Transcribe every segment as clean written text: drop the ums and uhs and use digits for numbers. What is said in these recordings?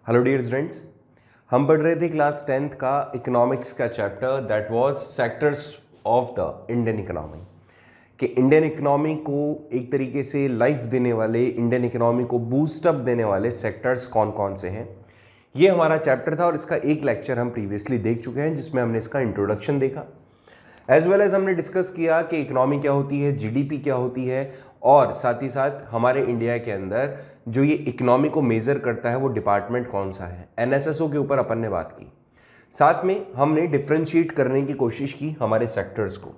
Hello dear students, हम पढ़ रहे थे क्लास 10th का इकोनॉमिक्स का chapter that was sectors of the Indian economy. कि इंडियन इकोनॉमी को एक तरीके से लाइफ देने वाले, इंडियन इकोनॉमी को बूस्ट अप देने वाले सेक्टर्स कौन कौन से हैं, ये हमारा चैप्टर था। और इसका एक लेक्चर हम प्रीवियसली देख चुके हैं जिसमें हमने इसका इंट्रोडक्शन देखा, एज वेल एज हमने डिस्कस किया कि इकोनॉमी क्या होती है, जीडीपी क्या होती है, और साथ ही साथ हमारे इंडिया के अंदर जो ये इकोनॉमी को मेज़र करता है वो डिपार्टमेंट कौन सा है। एनएसएसओ के ऊपर अपन ने बात की। साथ में हमने डिफ्रेंशिएट करने की कोशिश की हमारे सेक्टर्स को,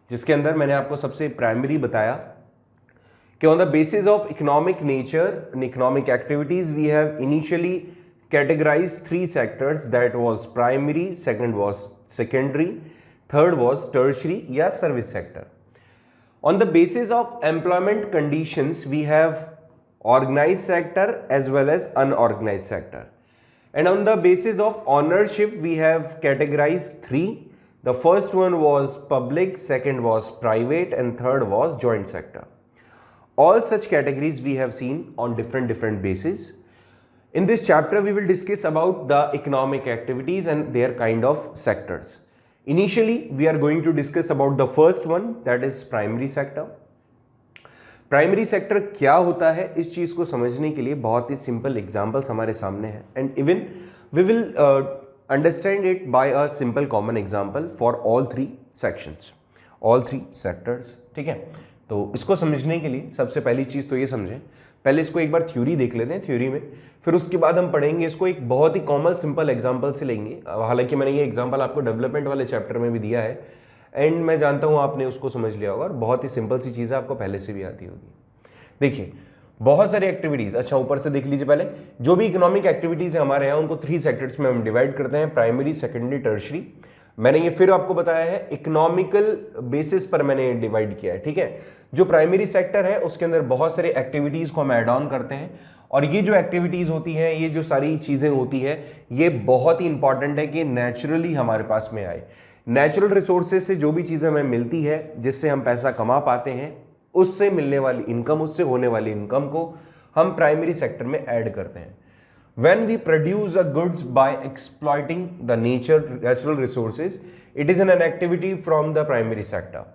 जिसके अंदर मैंने आपको सबसे प्राइमरी बताया कि on the basis of economic nature and economic activities we have initially categorized three sectors, that was primary, second was secondary, third was tertiary या service sector. On the basis of employment conditions we have organized sector as well as unorganized sector, and on the basis of ownership we have categorized three. The first one was public, second was private, and third was joint sector. All such categories we have seen on different bases. In this chapter we will discuss about the economic activities and their kind of sectors. Initially we are going to discuss about the first one, that is primary sector. Primary sector क्या होता है, इस चीज़ को समझने के लिए बहुत ही simple examples हमारे सामने हैं, and even we will understand it by a simple common example for all three sections, all three sectors. ठीक है, तो इसको समझने के लिए सबसे पहली चीज़ तो ये समझें, पहले इसको एक बार थ्योरी देख लेते हैं थ्योरी में, फिर उसके बाद हम पढ़ेंगे इसको एक बहुत ही कॉमन सिंपल एग्जांपल से लेंगे। हालांकि मैंने ये एग्जांपल आपको डेवलपमेंट वाले चैप्टर में भी दिया है, एंड मैं जानता हूँ आपने उसको समझ लिया होगा, और बहुत ही सिंपल सी चीज़ है, आपको पहले से भी आती होगी। देखिए, बहुत सारी एक्टिविटीज़, अच्छा ऊपर से देख लीजिए, पहले जो भी इकोनॉमिक एक्टिविटीज़ है हमारे यहाँ उनको थ्री सेक्टर्स में हम डिवाइड करते हैं, प्राइमरी, सेकेंडरी, टर्शरी। मैंने ये फिर आपको बताया है, इकोनॉमिकल बेसिस पर मैंने डिवाइड किया है। ठीक है, जो प्राइमरी सेक्टर है उसके अंदर बहुत सारी एक्टिविटीज़ को हम ऐड ऑन करते हैं, और ये जो एक्टिविटीज़ होती हैं, ये जो सारी चीज़ें होती है, ये बहुत ही इंपॉर्टेंट है कि नेचुरली हमारे पास में आए। नेचुरल रिसोर्सेज से जो भी चीज़ें हमें मिलती है, जिससे हम पैसा कमा पाते हैं, उससे मिलने वाली इनकम, उससे होने वाली इनकम को हम प्राइमरी सेक्टर में ऐड करते हैं। When we produce a goods by exploiting the natural resources, it is an activity from the primary sector.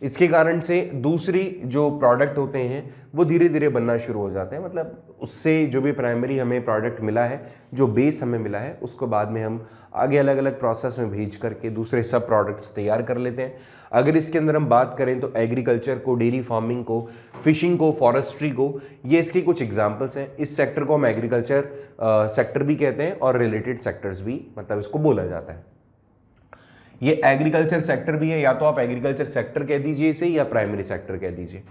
इसके कारण से दूसरी जो प्रोडक्ट होते हैं वो धीरे धीरे बनना शुरू हो जाते हैं। मतलब उससे जो भी प्राइमरी हमें प्रोडक्ट मिला है, जो बेस हमें मिला है, उसको बाद में हम आगे अलग अलग प्रोसेस में भेज करके दूसरे सब प्रोडक्ट्स तैयार कर लेते हैं। अगर इसके अंदर हम बात करें तो एग्रीकल्चर को, डेयरी फार्मिंग को, फिशिंग को, फॉरेस्ट्री को, ये इसके कुछ एग्जाम्पल्स हैं। इस सेक्टर को हम एग्रीकल्चर सेक्टर भी कहते हैं और रिलेटेड सेक्टर्स भी, मतलब इसको बोला जाता है। ये एग्रीकल्चर सेक्टर भी है, या तो आप एग्रीकल्चर सेक्टर कह दीजिए इसे, या प्राइमरी सेक्टर कह दीजिए।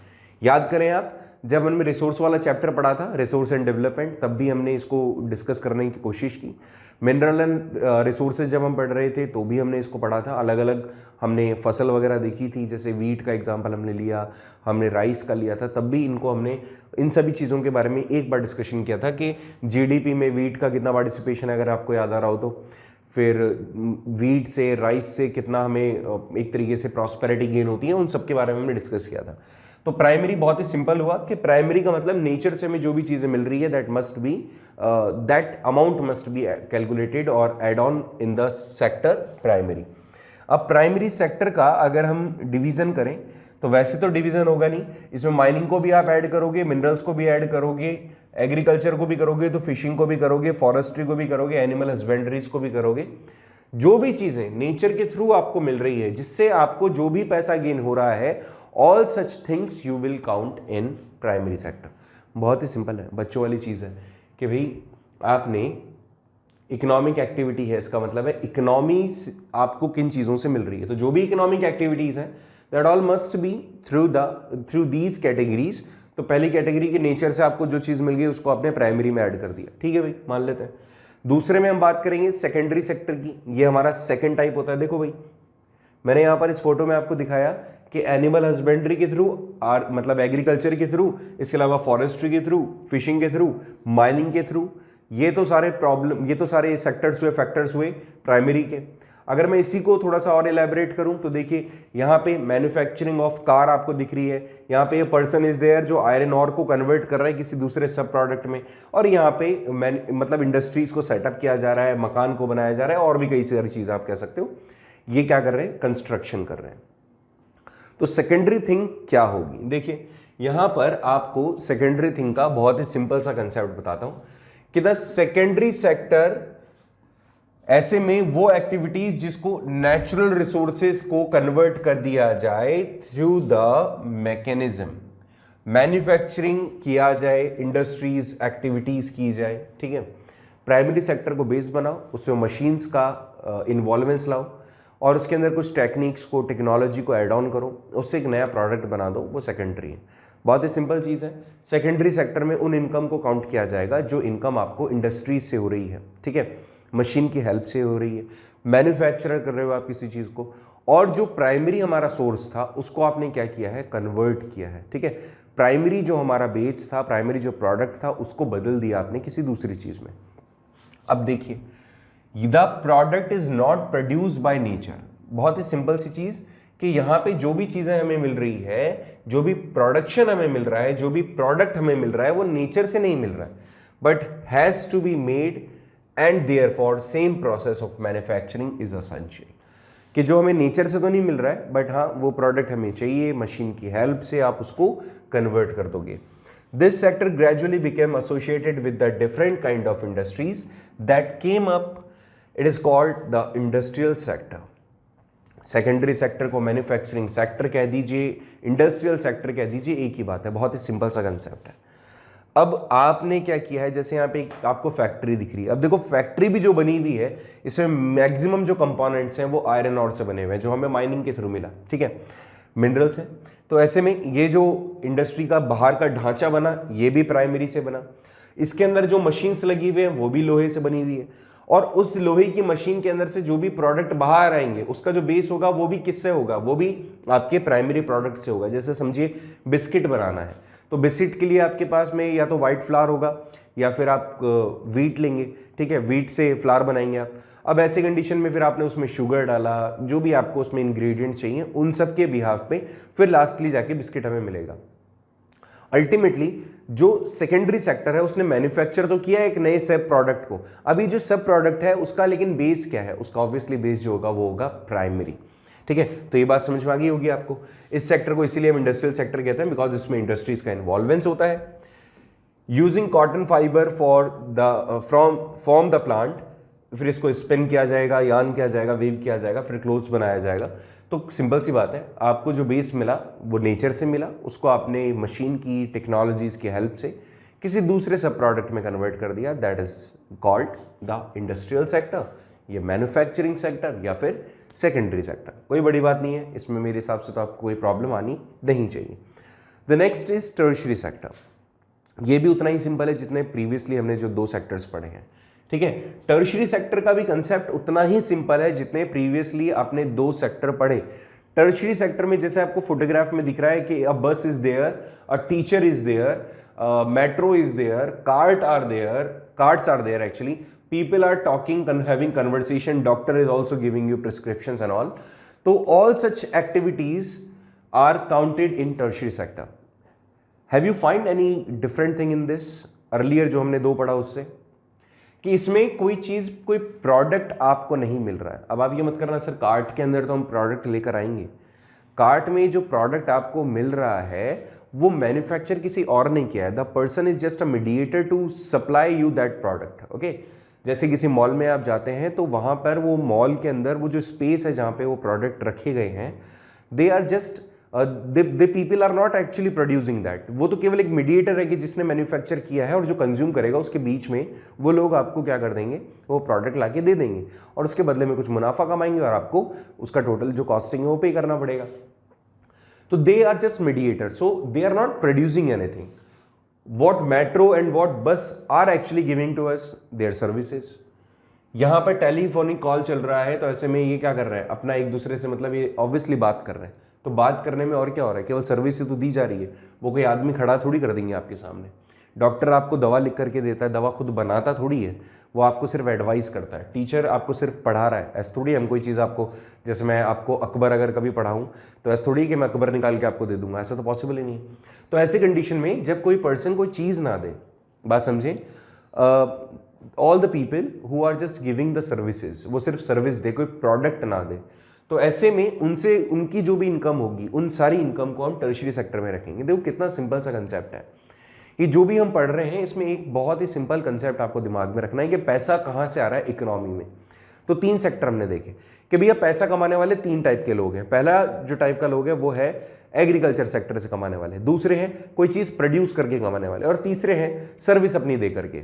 याद करें आप, जब हमने रिसोर्स वाला चैप्टर पढ़ा था, रिसोर्स एंड डेवलपमेंट, तब भी हमने इसको डिस्कस करने की कोशिश की। मिनरल एंड रिसोर्सेज जब हम पढ़ रहे थे तो भी हमने इसको पढ़ा था। अलग अलग हमने फसल वगैरह देखी थी, जैसे वीट का एग्जाम्पल हमने लिया, हमने राइस का लिया था, तब भी इनको हमने इन सभी चीज़ों के बारे में एक बार डिस्कशन किया था कि जीडीपी में वीट का कितना पार्टिसिपेशन है, अगर आपको याद आ रहा हो तो। फिर वीट से, राइस से कितना हमें एक तरीके से प्रॉस्पेरिटी गेन होती है, उन सब के बारे में हमने डिस्कस किया था। तो प्राइमरी बहुत ही सिंपल हुआ कि प्राइमरी का मतलब नेचर से हमें जो भी चीज़ें मिल रही है, that must be, that amount must be calculated और add on in the sector primary. अब प्राइमरी सेक्टर का अगर हम डिवीज़न करें तो वैसे तो डिवीज़न होगा नहीं, इसमें माइनिंग को भी आप ऐड करोगे, मिनरल्स को भी ऐड करोगे, एग्रीकल्चर को भी करोगे तो फिशिंग को भी करोगे, फॉरेस्ट्री को भी करोगे, एनिमल हस्बेंड्रीज को भी करोगे। जो भी चीज़ें नेचर के थ्रू आपको मिल रही है, जिससे आपको जो भी पैसा गेन हो रहा है, all such things you will count in primary sector. बहुत ही सिंपल है, बच्चों वाली चीज़ है कि भाई आपने इकोनॉमिक एक्टिविटी है, इसका मतलब है इकोनॉमी आपको किन चीज़ों से मिल रही है। तो जो भी इकोनॉमिक एक्टिविटीज़ हैं, that all must be through these categories. तो पहली कैटेगरी के नेचर से आपको जो चीज़ मिल गई उसको आपने प्राइमरी में ऐड कर दिया। ठीक है भाई, मान लेते हैं। दूसरे में हम बात करेंगे सेकेंडरी सेक्टर की, ये हमारा सेकेंड टाइप होता है। देखो भाई, मैंने यहाँ पर इस फोटो में आपको दिखाया कि एनिमल हस्बेंड्री के थ्रू, मतलब एग्रीकल्चर के थ्रू, इसके अलावा फॉरेस्ट्री के थ्रू, फिशिंग के थ्रू, माइनिंग के थ्रू, ये तो सारे सेक्टर्स हुए, फैक्टर्स हुए प्राइमरी के। अगर मैं इसी को थोड़ा सा और एलैबोरेट करूं तो देखिए यहाँ पे मैन्युफैक्चरिंग ऑफ कार आपको दिख रही है, यहाँ पे ये पर्सन इज देयर जो आयरन ऑर को कन्वर्ट कर रहा है किसी दूसरे सब प्रोडक्ट में, और यहाँ पे मतलब इंडस्ट्रीज को सेटअप किया जा रहा है, मकान को बनाया जा रहा है, और भी कई सारी चीज़ आप कह सकते हो। ये क्या कर रहे हैं, कंस्ट्रक्शन कर रहे हैं। तो सेकेंडरी थिंग क्या होगी, देखिए यहां पर आपको सेकेंडरी थिंग का बहुत ही सिंपल सा कंसेप्ट बताता हूं कि द सेकेंडरी सेक्टर ऐसे में वो एक्टिविटीज जिसको नेचुरल रिसोर्सेज को कन्वर्ट कर दिया जाए थ्रू द मैकेनिज्म, मैन्युफैक्चरिंग किया जाए, इंडस्ट्रीज एक्टिविटीज की जाए, ठीक है। प्राइमरी सेक्टर को बेस बनाओ, उसमें मशीन्स का इन्वॉल्वेंस लाओ और उसके अंदर कुछ टेक्निक्स को, टेक्नोलॉजी को ऐड ऑन करो, उससे एक नया प्रोडक्ट बना दो, वो सेकेंडरी है। बहुत ही सिंपल चीज़ है। सेकेंडरी सेक्टर में उन इनकम को काउंट किया जाएगा जो इनकम आपको इंडस्ट्रीज से हो रही है, ठीक है, मशीन की हेल्प से हो रही है, मैन्युफैक्चरर कर रहे हो आप किसी चीज़ को, और जो प्राइमरी हमारा सोर्स था उसको आपने क्या किया है, कन्वर्ट किया है, ठीक है। प्राइमरी जो हमारा बेस था, प्राइमरी जो प्रोडक्ट था, उसको बदल दिया आपने किसी दूसरी चीज़ में। अब देखिए the product is not produce by nature, बहुत ही सिंपल सी चीज कि यहां पे जो भी चीजें हमें मिल रही है, जो भी प्रोडक्शन हमें मिल रहा है, जो भी प्रोडक्ट हमें मिल रहा है, वो नेचर से नहीं मिल रहा है, but has to be made and therefore same process of manufacturing is essential. कि जो हमें नेचर से तो नहीं मिल रहा है, बट हाँ वो प्रोडक्ट हमें चाहिए, मशीन की हेल्प से आप उसको कन्वर्ट कर दोगे। This sector gradually became associated with the different kind of industries that came up. It is called the industrial sector. Secondary sector को मैन्युफैक्चरिंग सेक्टर कह दीजिए, इंडस्ट्रियल सेक्टर कह दीजिए, एक ही बात है, बहुत ही सिंपल सा कंसेप्ट है। अब आपने क्या किया है, जैसे यहाँ पे आपको फैक्ट्री दिख रही है, अब देखो फैक्ट्री भी जो बनी हुई है इसमें मैक्सिमम जो कंपोनेंट्स हैं वो आयरन ऑर से बने हुए हैं, जो हमें माइनिंग के थ्रू मिला, ठीक है, मिनरल्स हैं। तो ऐसे में ये जो इंडस्ट्री का बाहर का ढांचा बना, ये भी प्राइमरी से बना, इसके अंदर जो मशीन्स लगी हुई हैं वो भी लोहे से बनी हुई है, और उस लोहे की मशीन के अंदर से जो भी प्रोडक्ट बाहर आएंगे उसका जो बेस होगा वो भी किससे होगा, वो भी आपके प्राइमरी प्रोडक्ट से होगा। जैसे समझिए बिस्किट बनाना है, तो बिस्किट के लिए आपके पास में या तो व्हाइट फ्लावर होगा या फिर आप वीट लेंगे, ठीक है, वीट से फ्लावर बनाएंगे आप। अब ऐसे कंडीशन में फिर आपने उसमें शुगर डाला, जो भी आपको उसमें इंग्रेडिएंट्स चाहिए उन सब के बिहाफ पे फिर लास्टली जाके बिस्किट हमें मिलेगा। अल्टीमेटली जो सेकेंडरी सेक्टर है उसने मैन्युफैक्चर तो किया एक नए सब प्रोडक्ट को, अभी जो सब प्रोडक्ट है उसका लेकिन बेस क्या है, उसका ऑब्वियसली बेस जो होगा वो होगा प्राइमरी, ठीक है। तो ये बात समझ में आ गई होगी आपको। इस सेक्टर को इसीलिए हम इंडस्ट्रियल सेक्टर कहते हैं, बिकॉज इसमें इंडस्ट्रीज का इन्वॉल्वेंस होता है। Using cotton fibre for the from the plant, फिर इसको स्पिन किया जाएगा, यार्न किया जाएगा, वेव किया जाएगा, फिर क्लोथ्स बनाया जाएगा। तो सिंपल सी बात है, आपको जो बेस मिला वो नेचर से मिला, उसको आपने मशीन की टेक्नोलॉजीज की हेल्प से किसी दूसरे सब प्रोडक्ट में कन्वर्ट कर दिया, that is called the industrial sector, ये मैन्युफैक्चरिंग सेक्टर या फिर सेकेंडरी सेक्टर। कोई बड़ी बात नहीं है इसमें, मेरे हिसाब से तो आपको कोई प्रॉब्लम आनी नहीं चाहिए। The next is tertiary sector, ये भी उतना ही सिंपल है जितने प्रीवियसली हमने जो दो सेक्टर्स पढ़े हैं, ठीक है। टर्शियरी सेक्टर का भी कंसेप्ट उतना ही सिंपल है जितने प्रीवियसली आपने दो सेक्टर पढ़े। टर्शियरी सेक्टर में जैसे आपको फोटोग्राफ में दिख रहा है कि a bus is there, a teacher is there, metro is there, carts are there actually, people are talking, having conversation, doctor is also giving you prescriptions and all. So all such activities are counted in tertiary sector. Have you find any different thing in this? Earlier जो हमने दो पढ़ा उससे कि इसमें कोई चीज़, कोई product आपको नहीं मिल रहा है। अब आप ये मत करना सर कार्ट के अंदर तो हम प्रोडक्ट लेकर आएंगे, कार्ट में जो प्रोडक्ट आपको मिल रहा है वो मैन्युफैक्चर किसी और ने किया है, the person is just a mediator to supply you that product, okay. जैसे किसी मॉल में आप जाते हैं तो वहाँ पर वो मॉल के अंदर वो जो स्पेस है जहाँ पे वो प्रोडक्ट रखे गए हैं, they are just they people are not actually producing that, वो तो केवल एक मीडिएटर है कि जिसने मैन्युफैक्चर किया है, और जो कंज्यूम करेगा उसके बीच में वो लोग आपको क्या कर देंगे, वो प्रोडक्ट ला के दे देंगे और उसके बदले में कुछ मुनाफा कमाएंगे और आपको उसका टोटल जो कॉस्टिंग है वो पे करना पड़ेगा। तो they are just mediator, so they are not producing anything. What metro and what bus are actually giving to us their services. यहाँ पर टेलीफोनिक कॉल चल रहा है तो ऐसे में ये क्या कर रहे हैं, अपना एक दूसरे से मतलब ये ऑब्वियसली बात कर रहे हैं, तो बात करने में और क्या हो रहा है, केवल सर्विस ही तो दी जा रही है, वो कोई आदमी खड़ा थोड़ी कर देंगे आपके सामने, डॉक्टर आपको दवा लिख करके देता है, दवा खुद बनाता थोड़ी है, वो आपको सिर्फ एडवाइस करता है। टीचर आपको सिर्फ पढ़ा रहा है, ऐसा थोड़ी हम कोई चीज़ आपको, जैसे मैं आपको अकबर अगर कभी पढ़ाऊँ तो ऐसा थोड़ी कि मैं अकबर निकाल के आपको दे दूंगा, ऐसा तो पॉसिबल ही नहीं है। तो ऐसी कंडीशन में जब कोई पर्सन कोई चीज़ ना दे, बात समझें, all the people who are just giving the services, वो सिर्फ सर्विस दे, कोई प्रोडक्ट ना दे, तो ऐसे में उनसे उनकी जो भी इनकम होगी उन सारी इनकम को हम टर्शियरी सेक्टर में रखेंगे। देखो कितना सिंपल सा कंसेप्ट है ये जो भी हम पढ़ रहे हैं, इसमें एक बहुत ही सिंपल कंसेप्ट आपको दिमाग में रखना है कि पैसा कहाँ से आ रहा है इकोनॉमी में। तो 3 सेक्टर हमने देखे कि भैया पैसा कमाने वाले 3 टाइप के लोग हैं। पहला जो टाइप का लोग है वो है एग्रीकल्चर सेक्टर से कमाने वाले, दूसरे हैं कोई चीज़ प्रोड्यूस करके कमाने वाले, और तीसरे हैं सर्विस अपनी दे करके।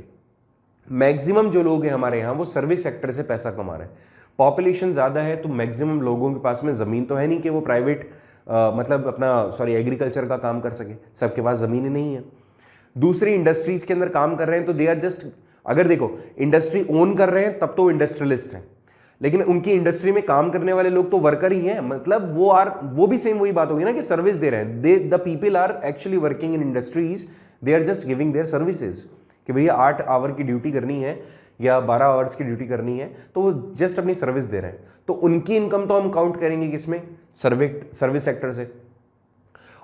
मैक्सिमम जो लोग हैं हमारे यहाँ वो सर्विस सेक्टर से पैसा कमा रहे हैं। पॉपुलेशन ज़्यादा है तो मैक्सिमम लोगों के पास में ज़मीन तो है नहीं कि वो प्राइवेट मतलब अपना एग्रीकल्चर का काम कर सके, सबके पास ज़मीन ही नहीं है। दूसरी इंडस्ट्रीज के अंदर काम कर रहे हैं तो दे आर जस्ट, अगर देखो इंडस्ट्री ओन कर रहे हैं तब तो इंडस्ट्रियलिस्ट हैं, लेकिन उनकी इंडस्ट्री में काम करने वाले लोग तो वर्कर ही हैं, मतलब वो भी सेम वही बात होगी ना कि सर्विस दे रहे हैं। The people are actually working in industries, they are just giving their services कि भैया 8 आवर की ड्यूटी करनी है या 12 आवर्स की ड्यूटी करनी है, तो वो जस्ट अपनी सर्विस दे रहे हैं। तो उनकी इनकम तो हम काउंट करेंगे किसमें, सर्विस सेक्टर से।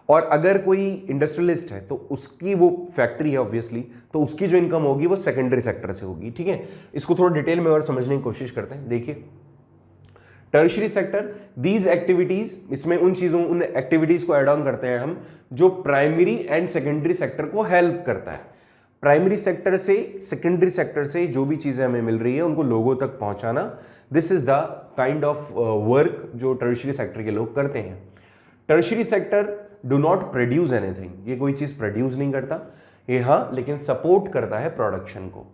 और अगर कोई इंडस्ट्रियलिस्ट है तो उसकी वो फैक्ट्री है ऑब्वियसली, तो उसकी जो इनकम होगी वो सेकेंडरी सेक्टर से होगी। ठीक है, इसको थोड़ा डिटेल में और समझने की कोशिश करते हैं। देखिए टर्शियरी सेक्टर, दीज एक्टिविटीज, इसमें उन एक्टिविटीज को एड ऑन करते हैं हम जो प्राइमरी एंड सेकेंडरी सेक्टर को हेल्प करता है। प्राइमरी सेक्टर से सेकेंडरी सेक्टर से जो भी चीज़ें हमें मिल रही है उनको लोगों तक पहुंचाना, this is the kind of work जो टर्शियरी सेक्टर के लोग करते हैं। Tertiary sector do not produce anything, ये कोई चीज़ प्रोड्यूस नहीं करता ये, हाँ लेकिन सपोर्ट करता है प्रोडक्शन को।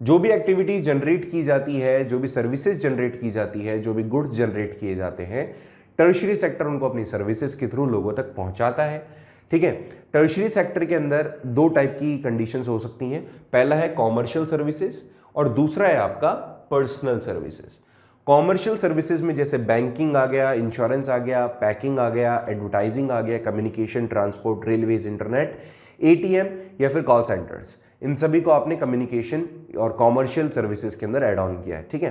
जो भी एक्टिविटी जनरेट की जाती है, जो भी सर्विसेज जनरेट की जाती है, जो भी गुड्स जनरेट किए जाते हैं, टर्शियरी सेक्टर उनको अपनी सर्विसेज के थ्रू लोगों तक पहुंचाता है। ठीक है, टर्शियरी सेक्टर के अंदर 2 टाइप की कंडीशंस हो सकती हैं। पहला है कॉमर्शियल सर्विसेज और दूसरा है आपका पर्सनल सर्विसेज। कॉमर्शियल सर्विसेज में जैसे बैंकिंग आ गया, इंश्योरेंस आ गया, पैकिंग आ गया, एडवर्टाइजिंग आ गया, communication, transport, railways, internet, ATM या फिर कॉल सेंटर्स, इन सभी को आपने कम्युनिकेशन और कॉमर्शियल सर्विसेज के अंदर ऐड ऑन किया है। ठीक है,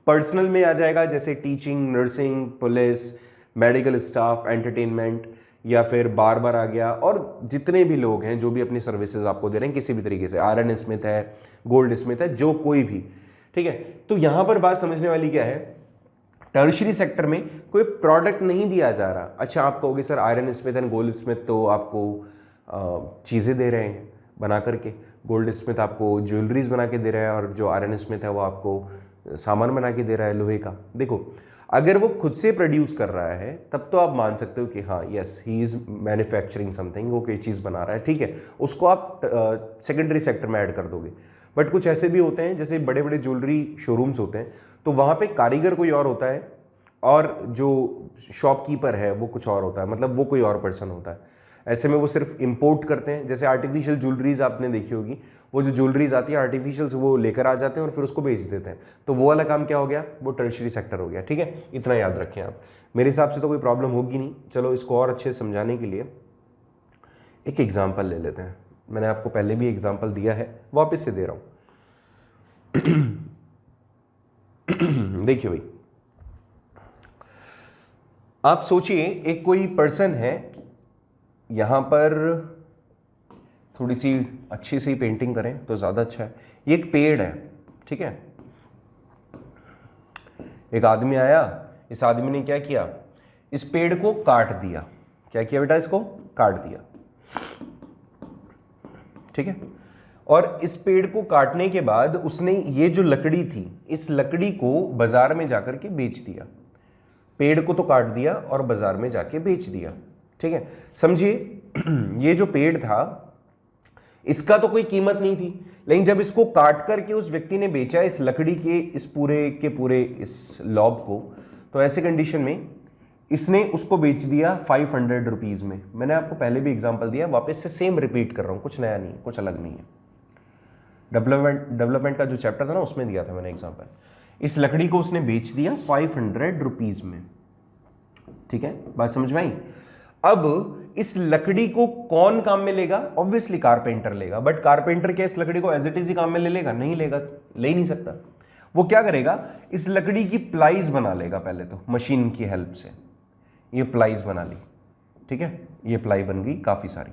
पर्सनल में आ जाएगा जैसे teaching, nursing, police, medical staff, entertainment या फिर बार्बर आ गया, और जितने भी लोग हैं जो भी अपनी सर्विसेज आपको दे रहे हैं किसी भी तरीके से, आयरन स्मिथ है, गोल्ड स्मिथ है, जो कोई भी। ठीक है, तो यहां पर बात समझने वाली क्या है, टर्शियरी सेक्टर में कोई प्रोडक्ट नहीं दिया जा रहा। अच्छा आप कहोगे sir iron Smith and gold Smith तो आपको चीज़ें दे रहे हैं बना करके, गोल्ड स्मिथ आपको ज्वेलरीज बना के दे रहा है और जो आयरन स्मिथ है वो आपको सामान बना के दे रहा है लोहे का। देखो अगर वो खुद से प्रोड्यूस कर रहा है तब तो आप मान सकते हो कि हाँ yes he is manufacturing something, वो कोई चीज़ बना रहा है, ठीक है, उसको आप सेकेंडरी सेक्टर में ऐड कर दोगे। बट कुछ ऐसे भी होते हैं जैसे बड़े बड़े ज्वेलरी शोरूम्स होते हैं, तो वहाँ पे कारीगर कोई और होता है और जो शॉपकीपर है वो कुछ और होता है, मतलब वो कोई और पर्सन होता है। ऐसे में वो सिर्फ इंपोर्ट करते हैं। जैसे आर्टिफिशियल ज्वेलरीज आपने देखी होगी, वो जो ज्वेलरीज आती है आर्टिफिशियल वो लेकर आ जाते हैं और फिर उसको बेच देते हैं, तो वो वाला काम क्या हो गया, वो टर्शियरी सेक्टर हो गया। ठीक है, इतना याद रखें आप, मेरे हिसाब से तो कोई प्रॉब्लम होगी नहीं। चलो इसको और अच्छे से समझाने के लिए एक एग्जाम्पल ले लेते हैं। मैंने आपको पहले भी एग्जाम्पल दिया है, वापस से दे रहा हूँ। देखिए भाई, आप सोचिए एक कोई पर्सन है, यहाँ पर थोड़ी सी अच्छी सी पेंटिंग करें तो ज़्यादा अच्छा है। ये एक पेड़ है, ठीक है, एक आदमी आया, इस आदमी ने क्या किया, इस पेड़ को काट दिया। क्या किया बेटा, इसको काट दिया, ठीक है। और इस पेड़ को काटने के बाद उसने ये जो लकड़ी थी, इस लकड़ी को बाजार में जाकर के बेच दिया। पेड़ को तो काट दिया और बाजार में जाके बेच दिया, ठीक है। समझिए ये जो पेड़ था इसका तो कोई कीमत नहीं थी, लेकिन जब इसको काट करके उस व्यक्ति ने बेचा इस लकड़ी के इस पूरे के पूरे इस लॉब को, तो ऐसे कंडीशन में इसने उसको बेच दिया 500 रुपीज़ में। मैंने आपको पहले भी एग्जांपल दिया, वापस से सेम रिपीट कर रहा हूँ, कुछ नया नहीं है, कुछ अलग नहीं है। डेवलपमेंट का जो चैप्टर था ना उसमें दिया था मैंने एग्जांपल। इस लकड़ी को उसने बेच दिया 500 रुपीज़ में, ठीक है, बात समझ में आई। अब इस लकड़ी को कौन काम में लेगा? ऑब्वियसली कारपेंटर लेगा, बट कारपेंटर क्या इस लकड़ी को एज इट इज ही काम में ले लेगा? नहीं लेगा, ले ही नहीं सकता। वो क्या करेगा, इस लकड़ी की प्लाईज बना लेगा पहले तो मशीन की हेल्प से। ये प्लाईज बना ली, ठीक है, ये प्लाई बन गई काफी सारी।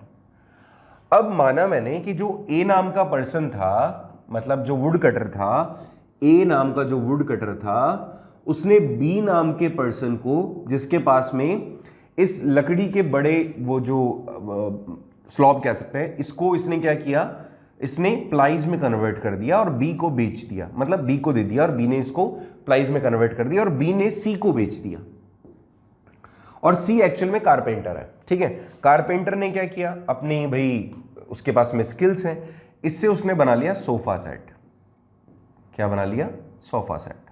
अब माना मैंने कि जो ए नाम का पर्सन था, मतलब जो वुड कटर था, ए नाम का जो वुड कटर था, उसने बी नाम के पर्सन को, जिसके पास में इस लकड़ी के बड़े वो जो स्लॉब कह सकते हैं, इसको इसने क्या किया, इसने प्लाईज में कन्वर्ट कर दिया और बी को बेच दिया, मतलब बी को दे दिया और बी ने इसको प्लाईज में कन्वर्ट कर दिया और बी ने सी को बेच दिया। और सी एक्चुअल में कारपेंटर है, ठीक है। कारपेंटर ने क्या किया, अपनी भाई उसके पास में स्किल्स हैं, इससे उसने बना लिया सोफा सेट। क्या बना लिया? Sofa set.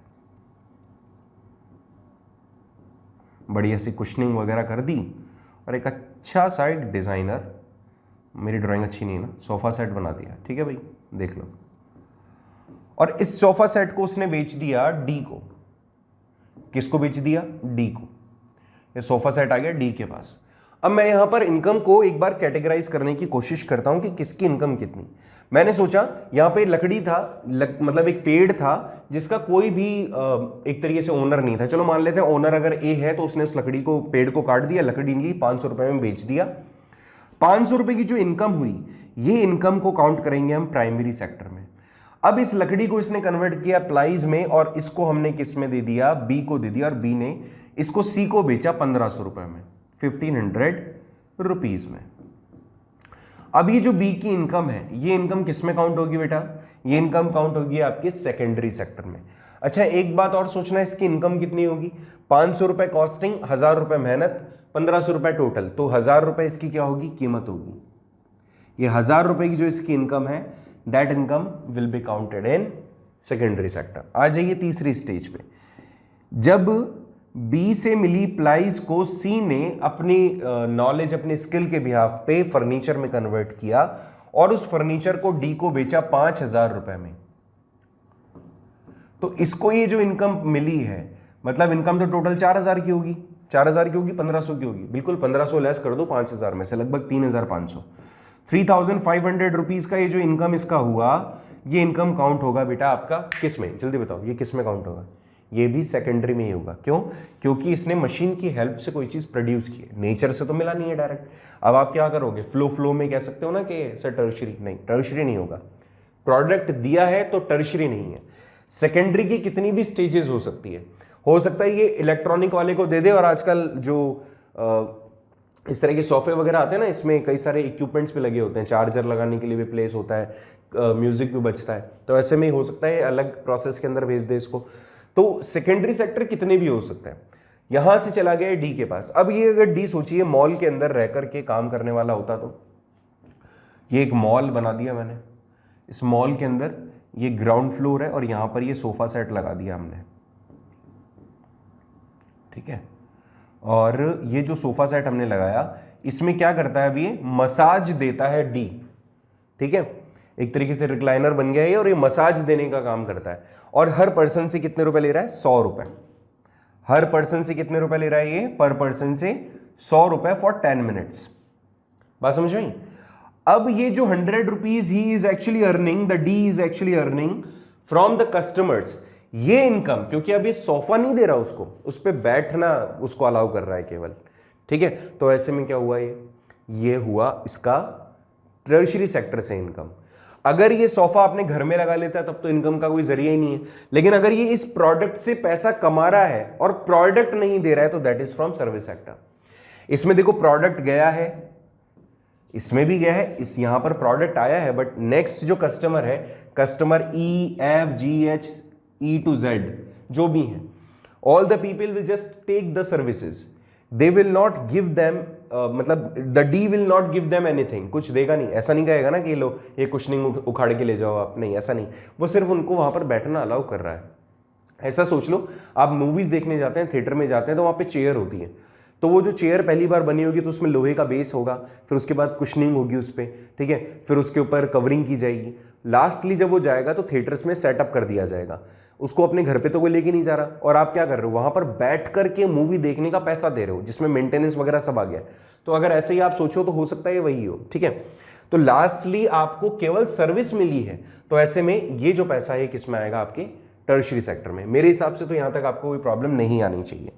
बढ़िया सी कुशनिंग वगैरह कर दी और एक अच्छा सा एक डिजाइनर, मेरी ड्राइंग अच्छी नहीं है ना, सोफा सेट बना दिया, ठीक है भाई, देख लो। और इस सोफा सेट को उसने बेच दिया डी को। किसको बेच दिया? डी को। ये सोफा सेट आ गया डी के पास। अब मैं यहां पर इनकम को एक बार कैटेगराइज करने की कोशिश करता हूं कि किसकी इनकम कितनी। मैंने सोचा यहां पे लकड़ी था, मतलब एक पेड़ था जिसका कोई भी एक तरीके से ओनर नहीं था। चलो मान लेते हैं ओनर अगर ए है, तो उसने उस लकड़ी को, पेड़ को काट दिया, लकड़ी ली, 500 रुपए में बेच दिया। 500 रुपए की जो इनकम हुई, ये इनकम को काउंट करेंगे हम प्राइमरी सेक्टर में। अब इस लकड़ी को इसने कन्वर्ट किया प्लाईज में और इसको हमने किस में दे दिया? बी को दे दिया और बी ने इसको सी को बेचा 1500 रुपए में, 1500 रुपीज में। अब ये जो बी की इनकम है, ये इनकम किस में काउंट होगी बेटा? ये इनकम काउंट होगी आपके सेकेंडरी सेक्टर में। अच्छा, एक बात और सोचना, इसकी इनकम कितनी होगी? 500 रुपए कॉस्टिंग, 1000 रुपए मेहनत, 1500 रुपए टोटल, तो 1000 रुपए इसकी क्या होगी? कीमत होगी। ये 1000 रुपए की जो इसकी इनकम है, that income will be counted in secondary sector. आ जाइए तीसरी स्टेज पे। जब बी से मिली प्लाईज को सी ने अपनी नॉलेज, अपनी स्किल के बिहाफ पे फर्नीचर में कन्वर्ट किया और उस फर्नीचर को डी को बेचा 5000 रुपए में, तो इसको ये जो इनकम मिली है, मतलब इनकम तो टोटल 4000 की होगी। 4000 की होगी, 1500 की होगी, बिल्कुल 1500 लेस कर दो 5000 में से, लगभग 3500, 3500 रुपीज का ये जो इनकम इसका हुआ, ये इनकम काउंट होगा बेटा आपका किस में? जल्दी बताओ, ये किस में काउंट होगा? ये भी सेकेंडरी में ही होगा। क्यों? क्योंकि इसने मशीन की हेल्प से कोई चीज प्रोड्यूस की है, नेचर से तो मिला नहीं है डायरेक्ट। अब आप क्या करोगे? फ्लो में कह सकते हो ना कि सर टर्शरी, नहीं, टर्शरी नहीं होगा। प्रोडक्ट दिया है तो टर्शरी नहीं है। सेकेंडरी की कितनी भी स्टेजेस हो सकती है। हो सकता है ये इलेक्ट्रॉनिक वाले को दे दे, और आजकल जो इस तरह के सोफे वगैरह आते हैं ना, इसमें कई सारे इक्विपमेंट्स भी लगे होते हैं, चार्जर लगाने के लिए भी प्लेस होता है, म्यूजिक भी बजता है, तो ऐसे में ही हो सकता है अलग प्रोसेस के अंदर भेज दे इसको। तो सेकेंडरी सेक्टर कितने भी हो सकते हैं। यहां से चला गया डी के पास। अब ये अगर डी सोचिए मॉल के अंदर रह करके काम करने वाला होता, तो ये एक मॉल बना दिया मैंने। इस मॉल के अंदर ये ग्राउंड फ्लोर है और यहां पर ये सोफा सेट लगा दिया हमने, ठीक है। और ये जो सोफा सेट हमने लगाया, इसमें क्या करता है? अभी ये मसाज देता है डी, ठीक है। एक तरीके से रिक्लाइनर बन गया है और ये मसाज देने का काम करता है। और हर पर्सन से कितने रुपए ले रहा है? 100 रुपए। हर पर्सन से कितने रुपए ले रहा है ये? पर पर्सन से 100 रुपए फॉर 10 मिनट्स। बात समझ में आई? अब ये जो 100 rupees he is actually earning, the D is actually earning from the customers. ये इनकम, क्योंकि अब ये सोफा नहीं दे रहा उसको, उस पर बैठना उसको अलाउ कर रहा है केवल, ठीक है। तो ऐसे में क्या हुआ? ये हुआ इसका टर्शरी सेक्टर से इनकम। अगर ये सोफा अपने घर में लगा लेता है तब तो इनकम का कोई जरिया ही नहीं है, लेकिन अगर ये इस प्रोडक्ट से पैसा कमा रहा है और प्रोडक्ट नहीं दे रहा है, तो that is from service sector. इसमें देखो प्रोडक्ट गया है, इसमें भी गया है, इस यहां पर प्रोडक्ट आया है, बट नेक्स्ट जो कस्टमर है, customer EFGH E to Z जो भी है, all the people will just take the services, they will not give them, मतलब the D will not give them anything, कुछ देगा नहीं। ऐसा नहीं कहेगा ना कि लो ये कुशनिंग उखाड़ के ले जाओ आप, नहीं, ऐसा नहीं। वो सिर्फ उनको वहां पर बैठना अलाउ कर रहा है। ऐसा सोच लो, आप मूवीज देखने जाते हैं, थिएटर में जाते हैं, तो वहां पे चेयर होती है, तो वो जो चेयर पहली बार बनी होगी तो उसमें लोहे का बेस होगा, फिर उसके बाद कुशनिंग होगी उस पर, ठीक है, फिर उसके ऊपर कवरिंग की जाएगी। लास्टली जब वो जाएगा तो थिएटर्स में सेटअप कर दिया जाएगा, उसको अपने घर पे तो कोई लेके नहीं जा रहा, और आप क्या कर रहे हो, वहां पर बैठ करके मूवी देखने का पैसा दे रहे हो, जिसमें मेंटेनेंस वगैरह सब आ गया। तो अगर ऐसे ही आप सोचो तो हो सकता है ये वही हो, ठीक है। तो लास्टली आपको केवल सर्विस मिली है, तो ऐसे में ये जो पैसा है किस में आएगा, आपके टर्शियरी सेक्टर में। मेरे हिसाब से तो यहां तक आपको कोई प्रॉब्लम नहीं आनी चाहिए।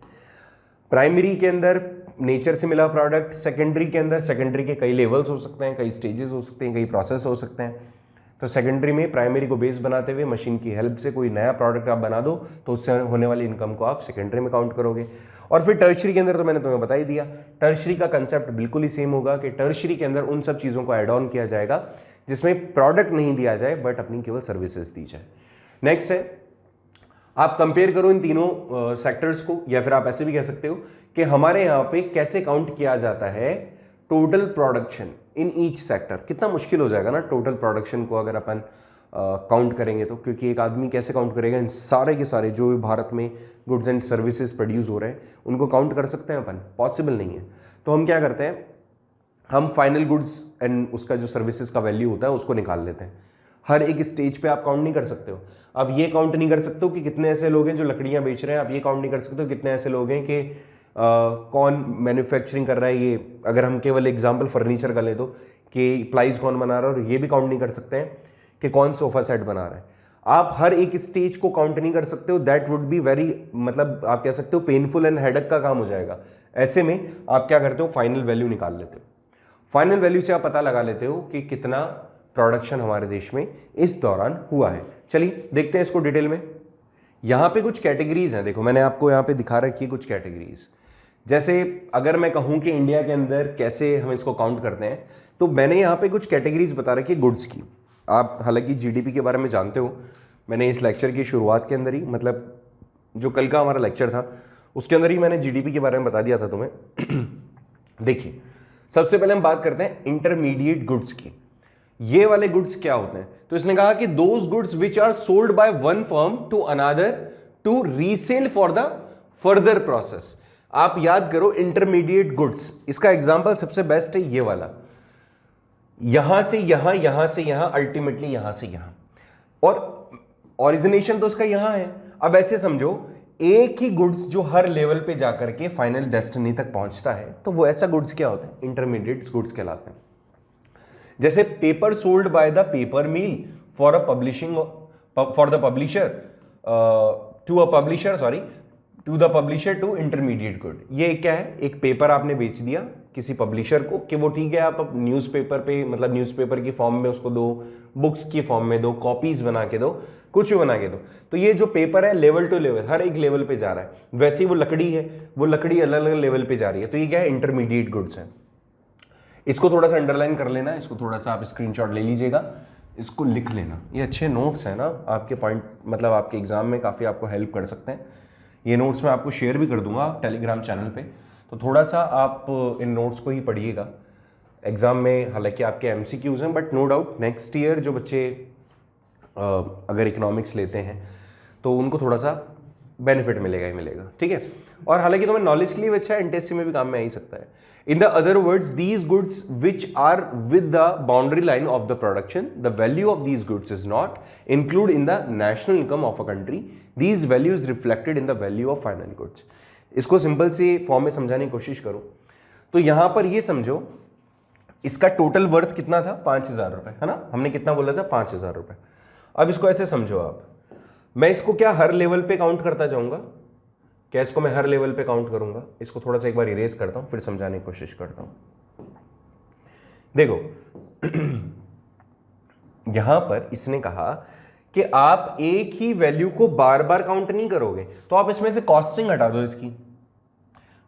प्राइमरी के अंदर नेचर से मिला प्रोडक्ट, सेकेंडरी के अंदर सेकेंडरी के कई लेवल्स हो सकते हैं, कई स्टेजेस हो सकते हैं, कई प्रोसेस हो सकते हैं। तो सेकेंडरी में प्राइमरी को बेस बनाते हुए मशीन की हेल्प से कोई नया प्रोडक्ट आप बना दो तो उससे होने वाली इनकम को आप सेकेंडरी में काउंट करोगे। और फिर टर्शियरी के अंदर तो मैंने तुम्हें बता ही दिया, टर्शियरी का कंसेप्ट बिल्कुल ही सेम होगा कि टर्शियरी के अंदर उन सब चीज़ों को ऐड ऑन किया जाएगा जिसमें प्रोडक्ट नहीं दिया जाए बट अपनी केवल सर्विसेज दी जाए। नेक्स्ट है, आप कंपेयर करो इन तीनों सेक्टर्स को, या फिर आप ऐसे भी कह सकते हो कि हमारे यहाँ पे कैसे काउंट किया जाता है total production in each sector. कितना मुश्किल हो जाएगा ना टोटल प्रोडक्शन को अगर अपन काउंट करेंगे तो, क्योंकि एक आदमी कैसे काउंट करेगा इन सारे के सारे जो भी भारत में गुड्स एंड सर्विसेज प्रोड्यूस हो रहे हैं, उनको काउंट कर सकते हैं अपन? पॉसिबल नहीं है। तो हम क्या करते हैं, हम फाइनल गुड्स एंड उसका जो सर्विसेज का वैल्यू होता है उसको निकाल लेते हैं। हर एक स्टेज पे आप काउंट नहीं कर सकते हो। अब ये काउंट नहीं कर सकते हो कि कितने ऐसे लोग हैं जो लकड़ियां बेच रहे हैं, आप ये काउंट नहीं कर सकते हो कितने ऐसे लोग हैं कि कौन मैन्युफैक्चरिंग कर रहा है। ये अगर हम केवल एग्जांपल फर्नीचर का ले दो कि प्लाईज कौन बना रहा है, और ये भी काउंट नहीं कर सकते हैं कि कौन सोफा सेट बना रहा है। आप हर एक स्टेज को काउंट नहीं कर सकते हो। दैट वुड बी वेरी, मतलब आप कह सकते हो पेनफुल एंड हेडेक का काम हो जाएगा। ऐसे में आप क्या करते हो, फाइनल वैल्यू निकाल लेते हो। फाइनल वैल्यू से आप पता लगा लेते हो कि कितना प्रोडक्शन हमारे देश में इस दौरान हुआ है। चलिए देखते हैं इसको डिटेल में। यहाँ पे कुछ कैटेगरीज हैं, देखो मैंने आपको यहाँ पे दिखा रखी है कुछ कैटेगरीज। जैसे अगर मैं कहूँ कि इंडिया के अंदर कैसे हम इसको काउंट करते हैं, तो मैंने यहाँ पे कुछ कैटेगरीज बता रखी है गुड्स की। आप हालांकि जीडीपी के बारे में जानते हो, मैंने इस लेक्चर की शुरुआत के अंदर ही, मतलब जो कल का हमारा लेक्चर था उसके अंदर ही मैंने जीडीपी के बारे में बता दिया था तुम्हें। देखिए सबसे पहले हम बात करते हैं इंटरमीडिएट गुड्स की। ये वाले गुड्स क्या होते हैं, तो इसने कहा कि those goods which are sold by one firm to another to resell for the further process. आप याद करो इंटरमीडिएट गुड्स, इसका एग्जांपल सबसे बेस्ट है ये वाला, यहां से यहां, यहां से यहां, अल्टीमेटली यहां से यहां, और ओरिजिनेशन तो उसका यहां है। अब ऐसे समझो एक ही गुड्स जो हर लेवल पे जाकर के फाइनल डेस्टिनी तक पहुंचता है, तो वो ऐसा गुड्स क्या होता है, इंटरमीडिएट गुड्स कहलाते हैं। जैसे paper sold by the paper mill for a publishing, for the publisher to a publisher, sorry to the publisher to intermediate good. ये क्या है, एक पेपर आपने बेच दिया किसी पब्लिशर को कि वो ठीक है आप न्यूज़पेपर पे, मतलब न्यूज़पेपर की फॉर्म में उसको दो, बुक्स की फॉर्म में दो, कॉपीज बना के दो, कुछ भी बना के दो। तो ये जो पेपर है लेवल टू लेवल, हर एक लेवल पे जा रहा है। वैसे ही वो लकड़ी है, वो लकड़ी अलग अलग लेवल पे जा रही है। तो ये क्या है, इंटरमीडिएट गुड्स है। इसको थोड़ा सा अंडरलाइन कर लेना, इसको थोड़ा सा आप स्क्रीनशॉट ले लीजिएगा, इसको लिख लेना। ये अच्छे नोट्स हैं ना आपके, पॉइंट मतलब आपके एग्जाम में काफ़ी आपको हेल्प कर सकते हैं। ये नोट्स मैं आपको शेयर भी कर दूंगा टेलीग्राम चैनल पे, तो थोड़ा सा आप इन नोट्स को ही पढ़िएगा एग्ज़ाम में। हालांकि आपके एमसीक्यूज हैं, but no doubt next year जो बच्चे अगर इकोनॉमिक्स लेते हैं तो उनको थोड़ा सा बेनिफिट मिलेगा ही मिलेगा, ठीक है। और हालांकि तुम्हें नॉलेज के लिए भी अच्छा है, एनटीएससी में भी काम में आ ही सकता है। In the other words, these goods which are with the boundary line of the production, the value of these goods is not include in the national income of a country, these value is reflected in the value of final goods. इसको simple सी form में समझाने की कोशिश करूं तो यहां पर ये समझो, इसका टोटल वर्थ कितना था, 5,000 रुपए, है ना। हमने कितना बोला था, 5,000 रुपए। अब इसको ऐसे समझो आप, मैं इसको क्या हर लेवल पे काउंट करता जाऊंगा क्या, इसको मैं हर लेवल पे काउंट करूंगा। इसको थोड़ा सा एक बार इरेज करता हूं, फिर समझाने की कोशिश करता हूं। देखो यहां पर इसने कहा कि आप एक ही वैल्यू को बार बार काउंट नहीं करोगे, तो आप इसमें से कॉस्टिंग हटा दो इसकी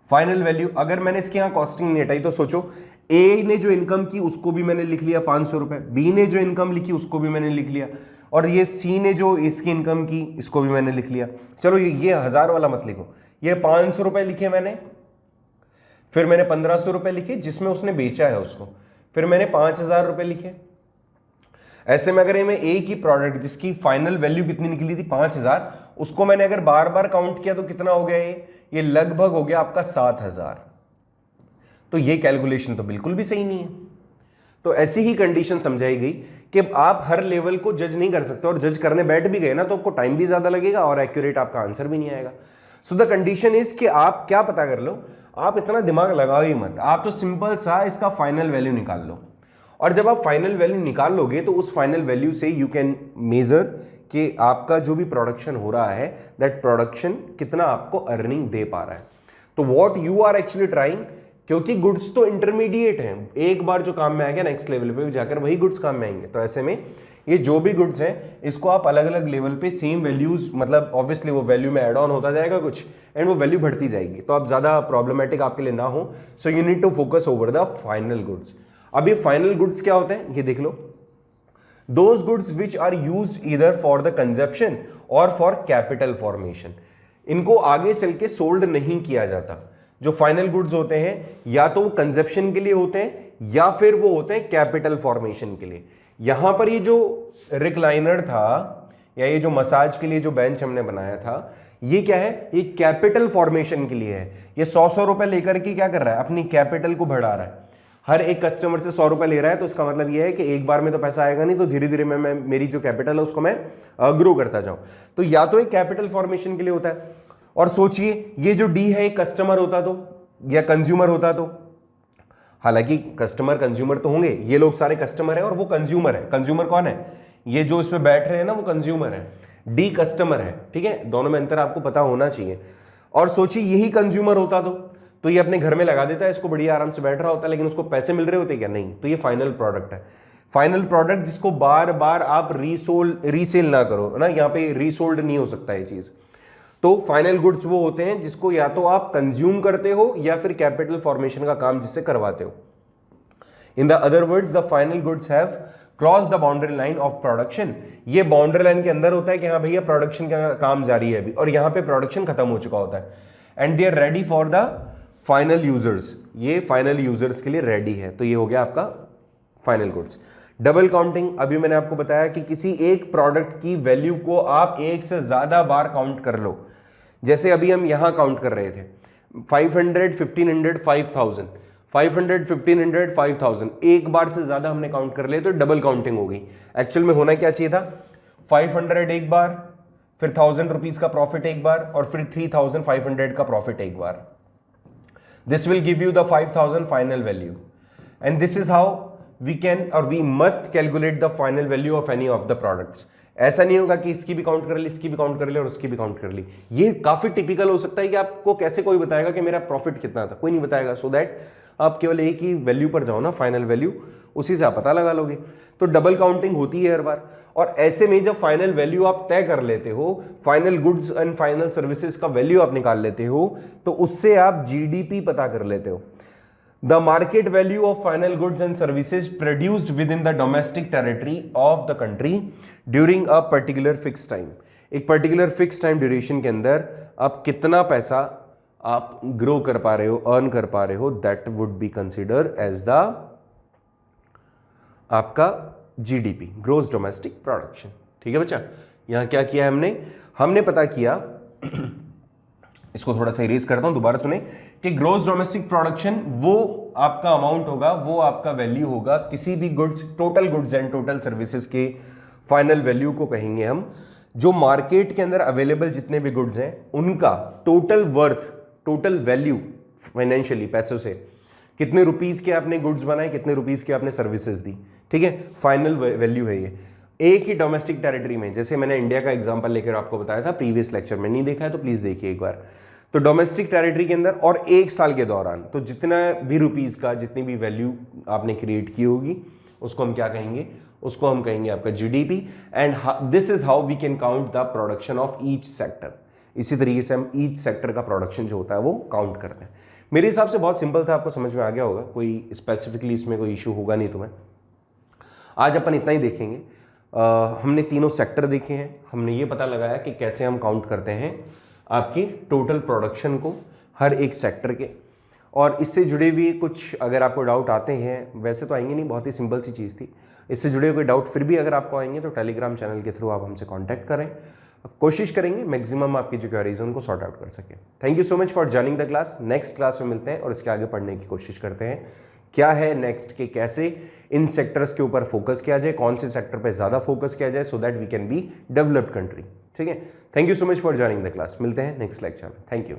फाइनल वैल्यू। अगर मैंने इसके यहां कॉस्टिंग नहीं हटाई तो सोचो, ए ने जो इनकम की उसको भी मैंने लिख लिया 500 रुपए, बी ने जो इनकम लिखी उसको भी मैंने लिख लिया, और ये सी ने जो इसकी इनकम की इसको भी मैंने लिख लिया। चलो ये 1000 वाला मत लिखो, ये 500 रुपए लिखे मैंने, फिर मैंने 1500 रुपए लिखे जिसमें उसने बेचा है उसको, फिर मैंने 5000 रुपए लिखे। ऐसे में अगर मैं एक ही प्रोडक्ट जिसकी फाइनल वैल्यू कितनी निकली थी 5000, उसको मैंने अगर बार बार काउंट किया तो कितना हो गया, ये लगभग हो गया आपका 7000। तो ये कैलकुलेशन तो बिल्कुल भी सही नहीं है। तो ऐसी ही कंडीशन समझाई गई कि आप हर लेवल को जज नहीं कर सकते, और जज करने बैठ भी गए ना तो आपको टाइम भी ज्यादा लगेगा और एक्यूरेट आपका आंसर भी नहीं आएगा। सो द कंडीशन इज कि आप क्या पता कर लो, आप इतना दिमाग लगाओ ही मत, आप तो सिंपल सा इसका फाइनल वैल्यू निकाल लो, और जब आप फाइनल वैल्यू निकाल लोगे तो उस फाइनल वैल्यू से यू कैन मेजर कि आपका जो भी प्रोडक्शन हो रहा है दैट प्रोडक्शन कितना आपको अर्निंग दे पा रहा है। तो what you are actually trying, क्योंकि गुड्स तो इंटरमीडिएट हैं, एक बार जो काम में आ गया नेक्स्ट लेवल पे भी जाकर वही गुड्स काम में आएंगे। तो ऐसे में ये जो भी गुड्स हैं इसको आप अलग अलग लेवल पे सेम वैल्यूज, मतलब ऑब्वियसली वो वैल्यू में ऐड ऑन होता जाएगा कुछ, एंड वो वैल्यू बढ़ती जाएगी। तो आप ज्यादा प्रॉब्लमेटिक आपके लिए ना हो, so you need to focus over the final goods. अब ये फाइनल गुड्स क्या होते हैं ये देख लो, those goods which are used either for the consumption और फॉर कैपिटल फॉर्मेशन। इनको आगे चल के सोल्ड नहीं किया जाता। जो फाइनल गुड्स होते हैं या तो वो कंजप्शन के लिए होते हैं या फिर वो होते हैं कैपिटल फॉर्मेशन के लिए। यहां पर ये जो रिक्लाइनर था या ये जो मसाज के लिए जो बेंच हमने बनाया था, ये क्या है, ये कैपिटल फॉर्मेशन के लिए है। ये 100 रुपए लेकर के क्या कर रहा है, अपनी कैपिटल को बढ़ा रहा है। हर एक कस्टमर से 100 रुपए ले रहा है, तो इसका मतलब ये है कि एक बार में तो पैसा आएगा नहीं, तो धीरे धीरे मैं मेरी जो कैपिटल है उसको मैं ग्रो करता जाऊं। तो या तो एक कैपिटल फॉर्मेशन के लिए होता है, और सोचिए ये जो डी है एक कस्टमर होता तो या कंज्यूमर होता तो, हालांकि कस्टमर कंज्यूमर तो होंगे, ये लोग सारे कस्टमर है और वो कंज्यूमर है। कंज्यूमर कौन है, ये जो इसमें बैठ रहे हैं ना वो कंज्यूमर है, डी कस्टमर है। ठीक है, दोनों में अंतर आपको पता होना चाहिए। और सोचिए यही कंज्यूमर होता तो ये अपने घर में लगा देता है, इसको बढ़िया आराम से बैठ रहा होता है, लेकिन उसको पैसे मिल रहे होते क्या, नहीं। तो ये फाइनल प्रोडक्ट है, फाइनल प्रोडक्ट जिसको बार बार आप रीसेल ना करो ना, यहाँ पे रीसोल्ड नहीं हो सकता ये चीज। तो फाइनल गुड्स वो होते हैं जिसको या तो आप कंज्यूम करते हो या फिर कैपिटल फॉर्मेशन का काम जिससे करवाते हो। इन the other words the final goods have cross the boundary line of production. ये बाउंड्री लाइन के अंदर होता है कि हाँ भैया प्रोडक्शन का काम जारी है अभी, और यहाँ पे प्रोडक्शन खत्म हो चुका होता है, and they are ready for the final users. ये फाइनल यूजर्स के लिए रेडी है। तो ये हो गया आपका फाइनल गुड्स। डबल काउंटिंग, अभी मैंने आपको बताया कि किसी एक प्रोडक्ट की वैल्यू को आप एक से ज्यादा बार काउंट कर लो। जैसे अभी हम यहां काउंट कर रहे थे 500, 1500, 5000, 500, 1500, 5000, एक बार से ज्यादा हमने काउंट कर लिया तो डबल काउंटिंग हो गई। एक्चुअल में होना क्या चाहिए था, 500 एक बार, फिर 1000 रुपीज का प्रॉफिट एक बार, और फिर 3500 का प्रॉफिट एक बार। This will give you the 5000 final value, and this is how we can or we must calculate the final value of any of the products. ऐसा नहीं होगा कि इसकी भी काउंट कर ली, इसकी भी काउंट कर ली और उसकी भी काउंट कर ली। ये काफी टिपिकल हो सकता है कि आपको कैसे कोई बताएगा कि मेरा प्रॉफिट कितना था, कोई नहीं बताएगा। सो दैट आप केवल एक ही वैल्यू पर जाओ ना, फाइनल वैल्यू, उसी से आप पता लगा लोगे। तो डबल काउंटिंग होती है हर बार, और ऐसे में जब फाइनल वैल्यू आप तय कर लेते हो, final goods and final services का वैल्यू आप निकाल लेते हो, तो उससे आप जीडीपी पता कर लेते हो। The market value of final goods and services produced with in the domestic territory of the country during a particular fix time. एक पर्टिकुलर फिक्स टाइम ड्यूरेशन के अंदर आप कितना पैसा आप ग्रो कर पा रहे हो, अर्न कर पा रहे हो, that would be consider as the आपका जीडीपी, ग्रोस डोमेस्टिक प्रोडक्शन। ठीक है बच्चा, यहां क्या किया है हमने पता किया इसको थोड़ा सा इरेज करता हूं, दोबारा सुने कि ग्रोस डोमेस्टिक प्रोडक्शन वो आपका अमाउंट होगा, वो आपका वैल्यू होगा किसी भी goods, total goods and total services के फाइनल वैल्यू को कहेंगे हम, जो मार्केट के अंदर अवेलेबल जितने भी गुड्स हैं उनका total worth, total value financially, पैसों से, कितने रुपीस के आपने गुड्स बनाए, कितने रुपीस के आपने सर्विसेज दी। ठीक है, फाइनल वैल्यू है ये। एक ही डोमेस्टिक टेरिटरी में, जैसे मैंने इंडिया का एग्जांपल लेकर आपको बताया था प्रीवियस लेक्चर में, नहीं देखा है तो प्लीज देखिए एक बार। तो डोमेस्टिक टेरिटरी के अंदर और एक साल के दौरान तो जितना भी रुपीस का, जितनी भी वैल्यू आपने क्रिएट की होगी, उसको हम क्या कहेंगे, उसको हम कहेंगे आपका GDP. And this is how we can count the production of each sector. इसी तरीके से हम ईच सेक्टर का प्रोडक्शन जो होता है वो काउंट करते हैं। मेरे हिसाब से बहुत सिंपल था, आपको समझ में आ गया होगा, कोई स्पेसिफिकली इसमें कोई इशू होगा नहीं तुम्हें। आज अपन इतना ही देखेंगे। हमने तीनों सेक्टर देखे हैं, हमने ये पता लगाया कि कैसे हम काउंट करते हैं आपकी टोटल प्रोडक्शन को हर एक सेक्टर के, और इससे जुड़े हुए कुछ अगर आपको डाउट आते हैं, वैसे तो आएंगे नहीं, बहुत ही सिंपल सी चीज़ थी, इससे जुड़े कोई डाउट फिर भी अगर आपको आएंगे तो टेलीग्राम चैनल के थ्रू आप हमसे कांटेक्ट करें। कोशिश करेंगे मैक्सिमम आपकी जो क्वेरीज हैं उनको सॉर्ट आउट कर सके। Thank you so much for joining the class. Next class में मिलते हैं और इसके आगे पढ़ने की कोशिश करते हैं क्या है नेक्स्ट के कैसे इन सेक्टर्स के ऊपर फोकस किया जाए, कौन से सेक्टर पे ज़्यादा फोकस किया जाए so that we can be developed country. ठीक है, thank you so much for joining the class. मिलते हैं नेक्स्ट लेक्चर में। Thank you.